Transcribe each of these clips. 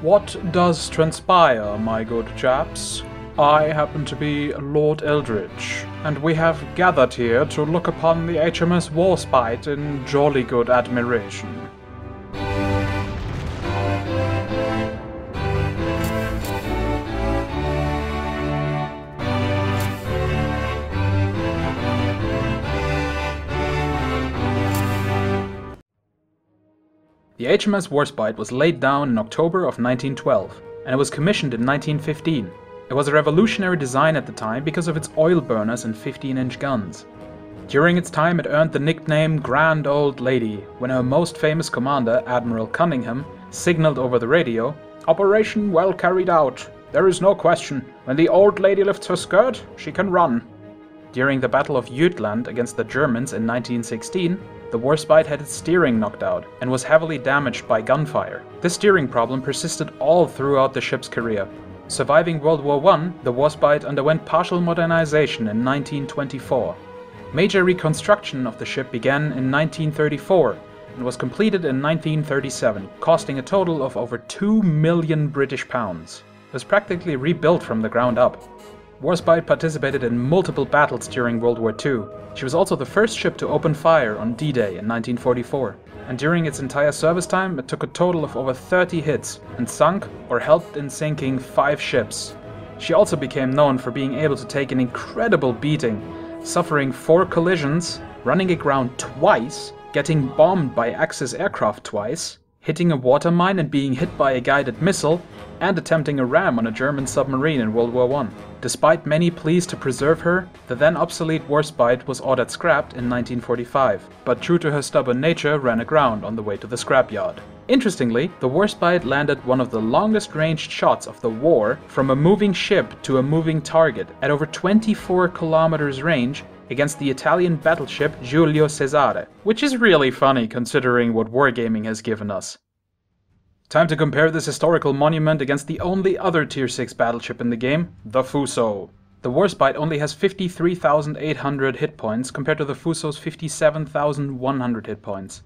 What does transpire, my good chaps? I happen to be Lord Eldridge, and we have gathered here to look upon the HMS Warspite in jolly good admiration. The HMS Warspite was laid down in October of 1912, and it was commissioned in 1915. It was a revolutionary design at the time because of its oil burners and 15-inch guns. During its time it earned the nickname Grand Old Lady when her most famous commander, Admiral Cunningham, signaled over the radio, "Operation well carried out. There is no question. When the old lady lifts her skirt, she can run." During the Battle of Jutland against the Germans in 1916, the Warspite had its steering knocked out and was heavily damaged by gunfire. This steering problem persisted all throughout the ship's career. Surviving World War I, the Warspite underwent partial modernization in 1924. Major reconstruction of the ship began in 1934 and was completed in 1937, costing a total of over 2 million British pounds. It was practically rebuilt from the ground up. Warspite participated in multiple battles during World War II. She was also the first ship to open fire on D-Day in 1944, and during its entire service time it took a total of over 30 hits and sunk or helped in sinking 5 ships. She also became known for being able to take an incredible beating, suffering 4 collisions, running aground twice, getting bombed by Axis aircraft twice, hitting a water mine and being hit by a guided missile, and attempting a ram on a German submarine in World War I. Despite many pleas to preserve her, the then obsolete Warspite was ordered scrapped in 1945, but true to her stubborn nature ran aground on the way to the scrapyard. Interestingly, the Warspite landed one of the longest ranged shots of the war from a moving ship to a moving target at over 24 kilometers range against the Italian battleship Giulio Cesare, which is really funny considering what wargaming has given us. Time to compare this historical monument against the only other Tier 6 battleship in the game, the Fuso. The Warspite only has 53,800 hit points compared to the Fuso's 57,100 hit points.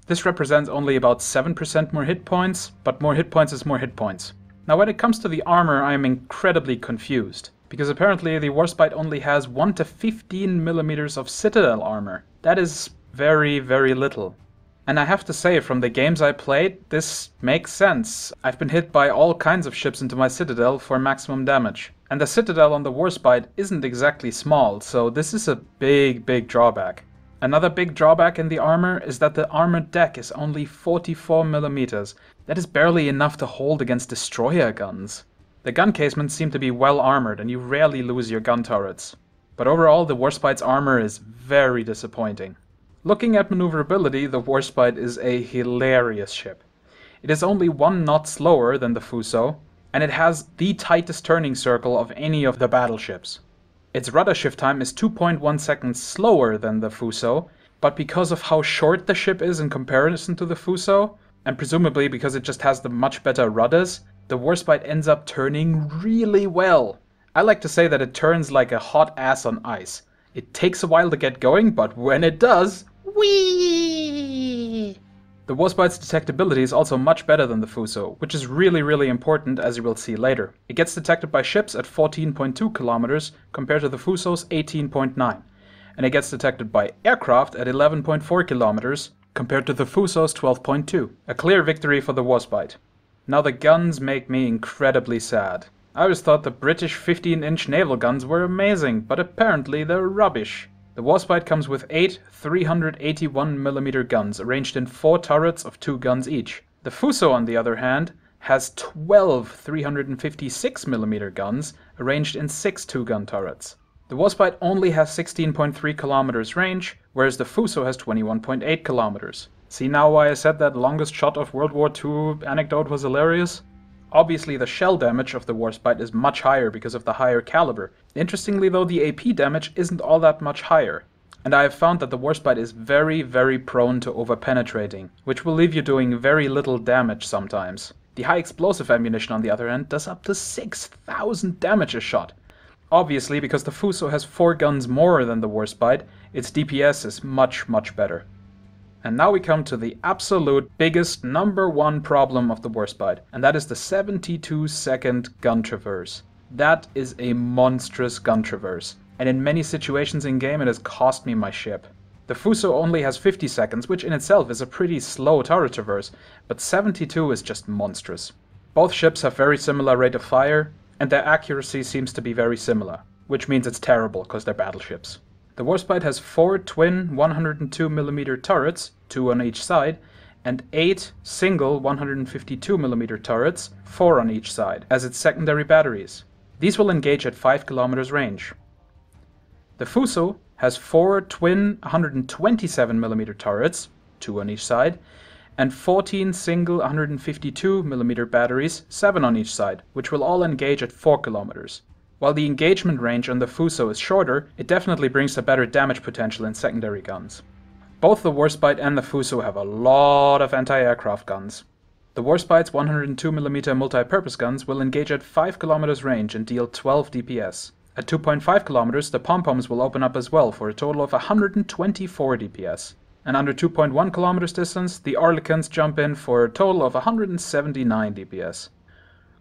This represents only about 7% more hit points, but more hit points is more hit points. Now when it comes to the armor, I am incredibly confused, because apparently the Warspite only has 1 to 15 millimeters of citadel armor. That is very, very little. And I have to say, from the games I played, this makes sense. I've been hit by all kinds of ships into my citadel for maximum damage. And the citadel on the Warspite isn't exactly small, so this is a big drawback. Another big drawback in the armor is that the armored deck is only 44 millimeters. That is barely enough to hold against destroyer guns. The gun casements seem to be well armored and you rarely lose your gun turrets. But overall, the Warspite's armor is very disappointing. Looking at maneuverability, the Warspite is a hilarious ship. It is only 1 knot slower than the Fuso, and it has the tightest turning circle of any of the battleships. Its rudder shift time is 2.1 seconds slower than the Fuso, but because of how short the ship is in comparison to the Fuso, and presumably because it just has the much better rudders, the Warspite ends up turning really well. I like to say that it turns like a hot ass on ice. It takes a while to get going, but when it does, whee! The Warspite's detectability is also much better than the Fuso, which is really important, as you will see later. It gets detected by ships at 14.2 kilometers compared to the Fuso's 18.9, and it gets detected by aircraft at 11.4 kilometers compared to the Fuso's 12.2. A clear victory for the Warspite. Now the guns make me incredibly sad. I always thought the British 15-inch naval guns were amazing, but apparently they're rubbish. The Warspite comes with 8 381mm guns arranged in 4 turrets of 2 guns each. The Fuso, on the other hand, has 12 356mm guns arranged in 6 2-gun turrets. The Warspite only has 16.3 kilometers range, whereas the Fuso has 21.8 kilometers. See now why I said that longest shot of World War II anecdote was hilarious? Obviously the shell damage of the Warspite is much higher because of the higher caliber. Interestingly though, the AP damage isn't all that much higher. And I have found that the Warspite is very prone to over-penetrating, which will leave you doing very little damage sometimes. The high explosive ammunition on the other hand does up to 6,000 damage a shot. Obviously, because the Fuso has 4 guns more than the Warspite, its DPS is much better. And now we come to the absolute biggest #1 problem of the Warspite, and that is the 72-second gun traverse. That is a monstrous gun traverse, and in many situations in game it has cost me my ship. The Fuso only has 50 seconds, which in itself is a pretty slow turret traverse, but 72 is just monstrous. Both ships have very similar rate of fire, and their accuracy seems to be very similar, which means it's terrible because they're battleships. The Warspite has 4 twin 102mm turrets, 2 on each side, and 8 single 152mm turrets, 4 on each side, as its secondary batteries. These will engage at 5 km range. The Fuso has 4 twin 127mm turrets, 2 on each side, and 14 single 152mm batteries, 7 on each side, which will all engage at 4 km. While the engagement range on the Fuso is shorter, it definitely brings a better damage potential in secondary guns. Both the Warspite and the Fuso have a lot of anti-aircraft guns. The Warspite's 102mm multi-purpose guns will engage at 5 km range and deal 12 DPS. At 2.5 km, the pom-poms will open up as well for a total of 124 DPS. And under 2.1 km distance, the Oerlikons jump in for a total of 179 DPS.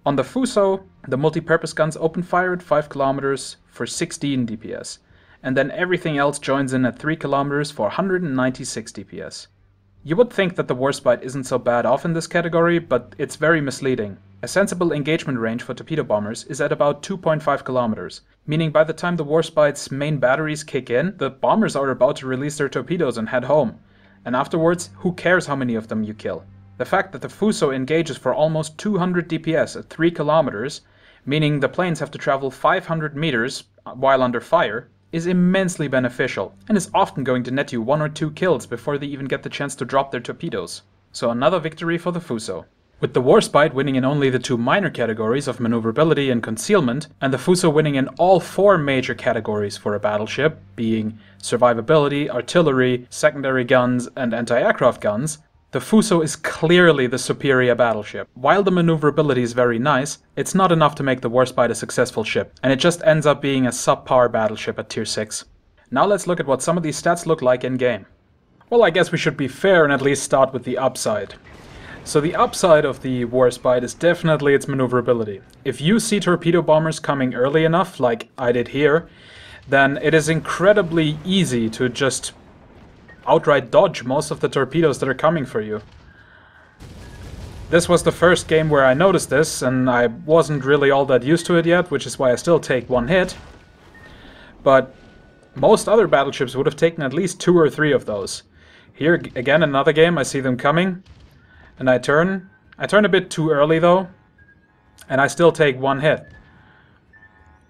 On the Fuso, the multi-purpose guns open fire at 5 km for 16 DPS, and then everything else joins in at 3 km for 196 DPS. You would think that the Warspite isn't so bad off in this category, but it's very misleading. A sensible engagement range for torpedo bombers is at about 2.5 km, meaning by the time the Warspite's main batteries kick in, the bombers are about to release their torpedoes and head home. And afterwards, who cares how many of them you kill? The fact that the Fuso engages for almost 200 DPS at 3 km, meaning the planes have to travel 500 meters while under fire, is immensely beneficial, and is often going to net you 1 or 2 kills before they even get the chance to drop their torpedoes. So another victory for the Fuso. With the Warspite winning in only the 2 minor categories of maneuverability and concealment, and the Fuso winning in all 4 major categories for a battleship, being survivability, artillery, secondary guns, and anti-aircraft guns, the Fuso is clearly the superior battleship. While the maneuverability is very nice, it's not enough to make the Warspite a successful ship, and it just ends up being a subpar battleship at tier 6. Now let's look at what some of these stats look like in game. Well, I guess we should be fair and at least start with the upside. So the upside of the Warspite is definitely its maneuverability. If you see torpedo bombers coming early enough, like I did here, then it is incredibly easy to just outright dodge most of the torpedoes that are coming for you. This was the first game where I noticed this, and I wasn't really all that used to it yet, which is why I still take 1 hit. But most other battleships would have taken at least 2 or 3 of those. Here, again, another game, I see them coming, and I turn. I turn a bit too early though, and I still take 1 hit.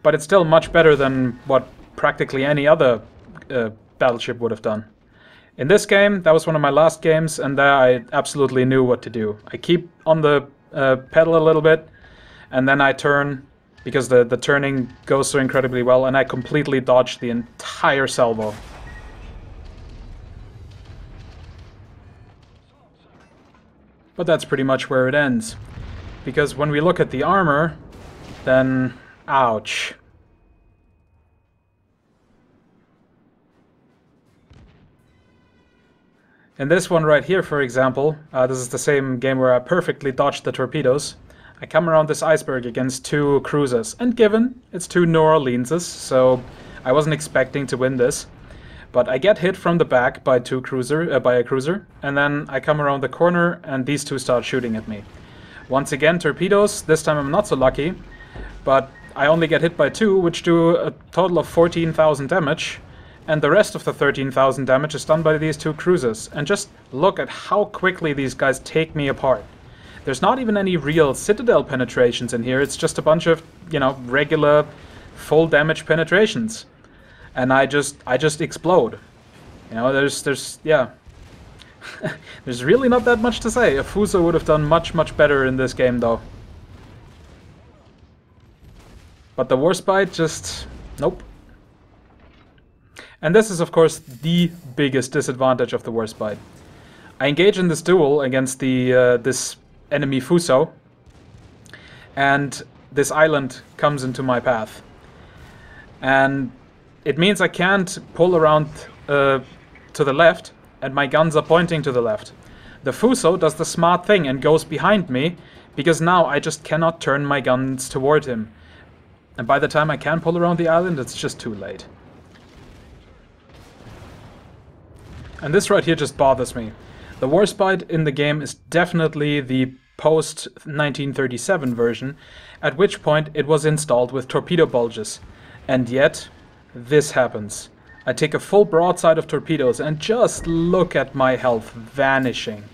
But it's still much better than what practically any other battleship would have done. In this game, that was one of my last games, and there I absolutely knew what to do. I keep on the pedal a little bit, and then I turn, because the turning goes so incredibly well, and I completely dodged the entire salvo. But that's pretty much where it ends. Because when we look at the armor, then ouch. In this one right here, for example, this is the same game where I perfectly dodged the torpedoes. I come around this iceberg against 2 cruisers, and given it's 2 New Orleanses, so I wasn't expecting to win this. But I get hit from the back by a cruiser, and then I come around the corner and these 2 start shooting at me. Once again, torpedoes. This time I'm not so lucky, but I only get hit by 2, which do a total of 14,000 damage. And the rest of the 13,000 damage is done by these 2 cruisers. And just look at how quickly these guys take me apart. There's not even any real citadel penetrations in here. It's just a bunch of, you know, regular full damage penetrations. And I just explode. You know, yeah. There's really not that much to say. A Fuso would have done much, much better in this game, though. But the Warspite just... nope. And this is, of course, the biggest disadvantage of the Warspite. I engage in this duel against this enemy Fuso, and this island comes into my path. And it means I can't pull around to the left and my guns are pointing to the left. The Fuso does the smart thing and goes behind me, because now I just cannot turn my guns toward him. And by the time I can pull around the island, it's just too late. And this right here just bothers me. The Warspite in the game is definitely the post-1937 version, at which point it was installed with torpedo bulges. And yet, this happens. I take a full broadside of torpedoes and just look at my health vanishing.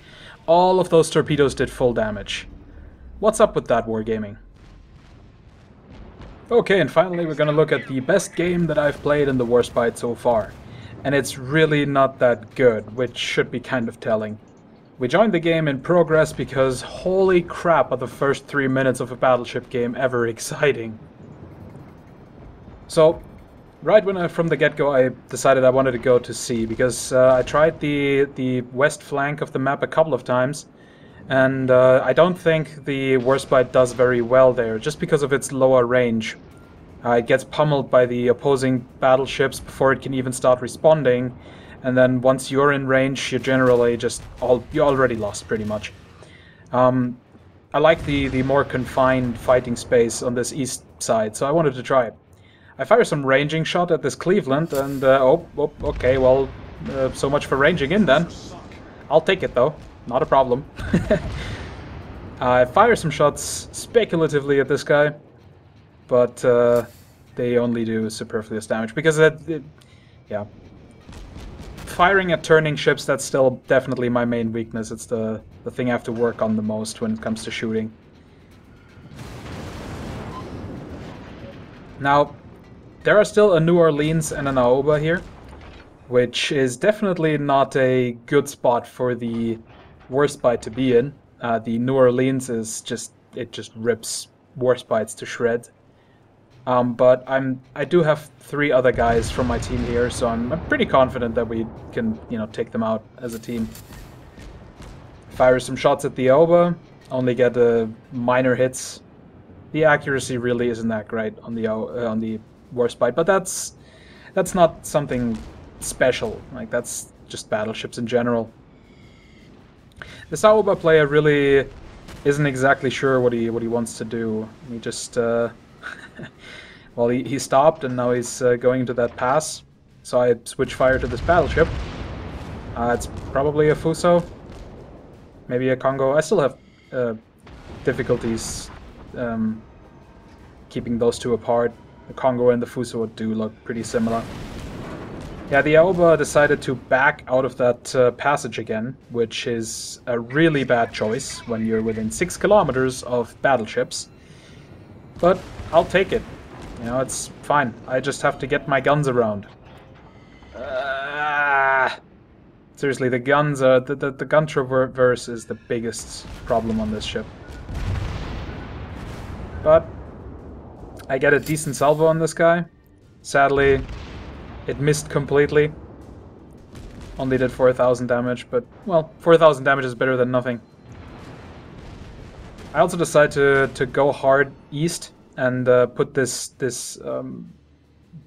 All of those torpedoes did full damage. What's up with that, wargaming? Okay, and finally we're gonna look at the best game that I've played in the Warspite so far. And it's really not that good, which should be kind of telling. We joined the game in progress because holy crap are the first 3 minutes of a Battleship game ever exciting. So, right from the get-go I decided I wanted to go to sea, because I tried the west flank of the map a couple of times, and I don't think the Warspite does very well there, just because of its lower range. It gets pummeled by the opposing battleships before it can even start responding, and then once you're in range, you're generally you're already lost, pretty much. I like the more confined fighting space on this east side, so I wanted to try it. I fire some ranging shot at this Cleveland, and okay, well, so much for ranging in then. I'll take it though, not a problem. I fire some shots speculatively at this guy, but they only do superfluous damage, because yeah. Firing at turning ships, that's still definitely my main weakness. It's the thing I have to work on the most when it comes to shooting. Now, there are still a New Orleans and an Aoba here, which is definitely not a good spot for the Warspite to be in. The New Orleans is just rips Warspites to shreds. But I do have 3 other guys from my team here, so I'm pretty confident that we can, take them out as a team. Fire some shots at the Aoba, only get minor hits. The accuracy really isn't that great on the Warspite, but that's not something special. Like, that's just battleships in general. The Aoba player really isn't exactly sure what he wants to do. He just well, he stopped, and now he's going into that pass. So I switch fire to this battleship. It's probably a Fuso, maybe a Congo. I still have difficulties keeping those two apart. The Congo and the Fuso do look pretty similar. Yeah, the Aoba decided to back out of that passage again, which is a really bad choice when you're within 6 kilometers of battleships. But I'll take it. It's fine. I just have to get my guns around. Seriously, the guns are... The gun traverse is the biggest problem on this ship. But I get a decent salvo on this guy. Sadly, it missed completely. Only did 4,000 damage, but, well, 4,000 damage is better than nothing. I also decided to go hard east and put this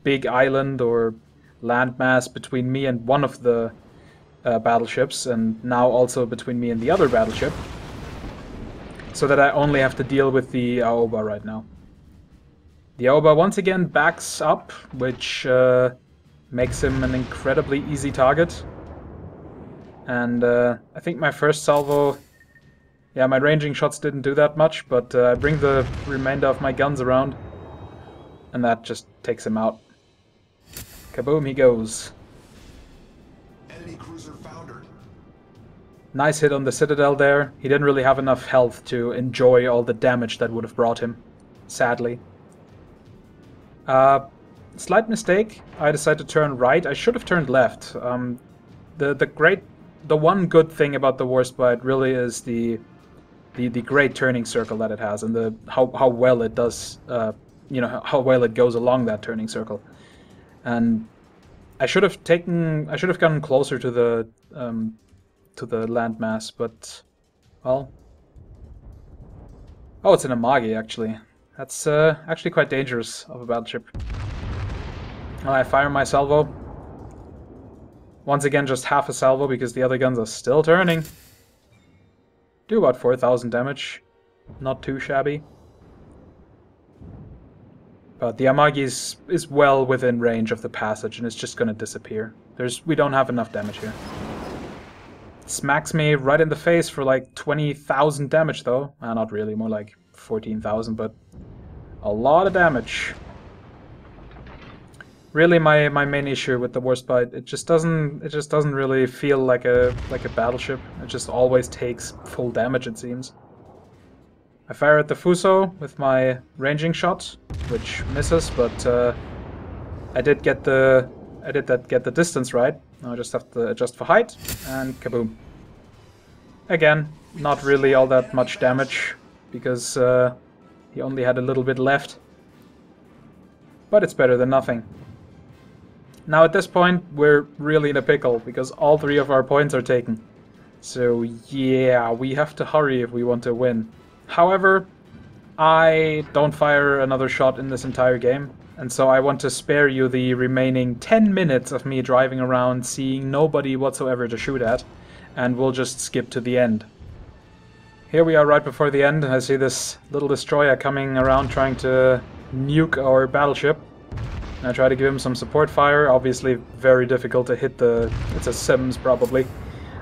big island or landmass between me and one of the battleships, and now also between me and the other battleship, so that I only have to deal with the Aoba right now. The Aoba once again backs up, which makes him an incredibly easy target. And I think my first salvo... Yeah, my ranging shots didn't do that much, but I bring the remainder of my guns around, and that just takes him out. Kaboom, he goes. Enemy cruiser foundered. Nice hit on the Citadel there. He didn't really have enough health to enjoy all the damage that would have brought him, sadly. Slight mistake. I decided to turn right. I should have turned left. The one good thing about the Warspite really is the great turning circle that it has, and how well it does, how well it goes along that turning circle. And I should have gotten closer to the landmass, but, well, oh, it's an Amagi actually. That's actually quite dangerous of a battleship. I fire my salvo. Once again, just half a salvo because the other guns are still turning. Do about 4,000 damage. Not too shabby. But the Amagi is well within range of the passage and it's just gonna disappear. We don't have enough damage here. Smacks me right in the face for like 20,000 damage though. Not really, more like 14,000, but a lot of damage. Really, my main issue with the Warspite, it just doesn't really feel like a battleship. It just always takes full damage, it seems. I fire at the Fuso with my ranging shot, which misses, but I did get the distance right. Now I just have to adjust for height, and kaboom. Again, not really all that much damage, because he only had a little bit left. But it's better than nothing. Now at this point, we're really in a pickle, because all 3 of our points are taken. So yeah, we have to hurry if we want to win. However, I don't fire another shot in this entire game, and so I want to spare you the remaining 10 minutes of me driving around seeing nobody whatsoever to shoot at, and we'll just skip to the end. Here we are right before the end, and I see this little destroyer coming around trying to nuke our battleship. And I try to give him some support fire, obviously very difficult to hit it's a Sims probably.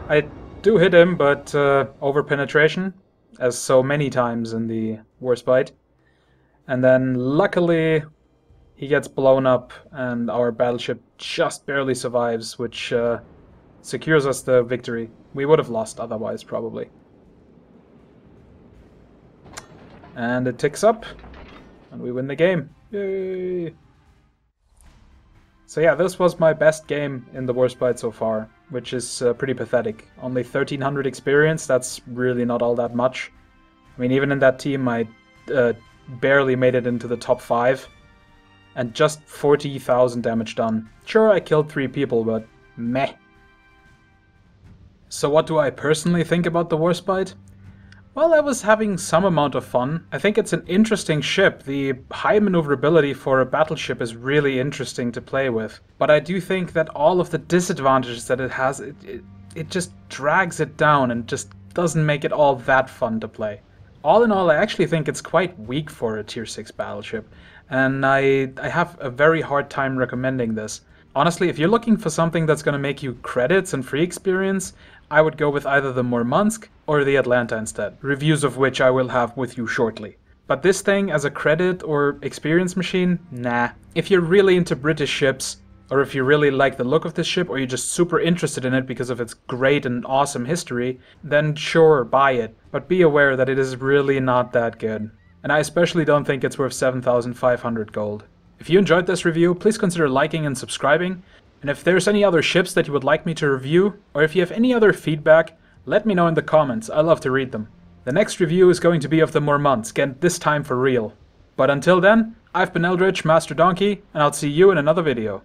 I do hit him, but over penetration, as so many times in the Warspite. And then luckily he gets blown up and our battleship just barely survives, which secures us the victory. We would have lost otherwise probably. And it ticks up and we win the game. Yay! So yeah, this was my best game in the Warspite so far, which is pretty pathetic. Only 1,300 experience, that's really not all that much. I mean, even in that team I barely made it into the top 5. And just 40,000 damage done. Sure, I killed 3 people, but meh. So what do I personally think about the Warspite? Well, I was having some amount of fun. I think it's an interesting ship. The high maneuverability for a battleship is really interesting to play with. But I do think that all of the disadvantages that it has, it just drags it down and just doesn't make it all that fun to play. All in all, I actually think it's quite weak for a tier 6 battleship. And I have a very hard time recommending this. Honestly, if you're looking for something that's going to make you credits and free experience, I would go with either the Murmansk or the Atlanta instead, reviews of which I will have with you shortly. But this thing as a credit or experience machine, nah. If you're really into British ships, or if you really like the look of this ship, or you're just super interested in it because of its great and awesome history, then sure, buy it. But be aware that it is really not that good. And I especially don't think it's worth 7,500 gold. If you enjoyed this review, please consider liking and subscribing. And if there's any other ships that you would like me to review, or if you have any other feedback, let me know in the comments. I love to read them. The next review is going to be of the Murmansk, and this time for real. But until then, I've been Eldritch, Master Donkey, and I'll see you in another video.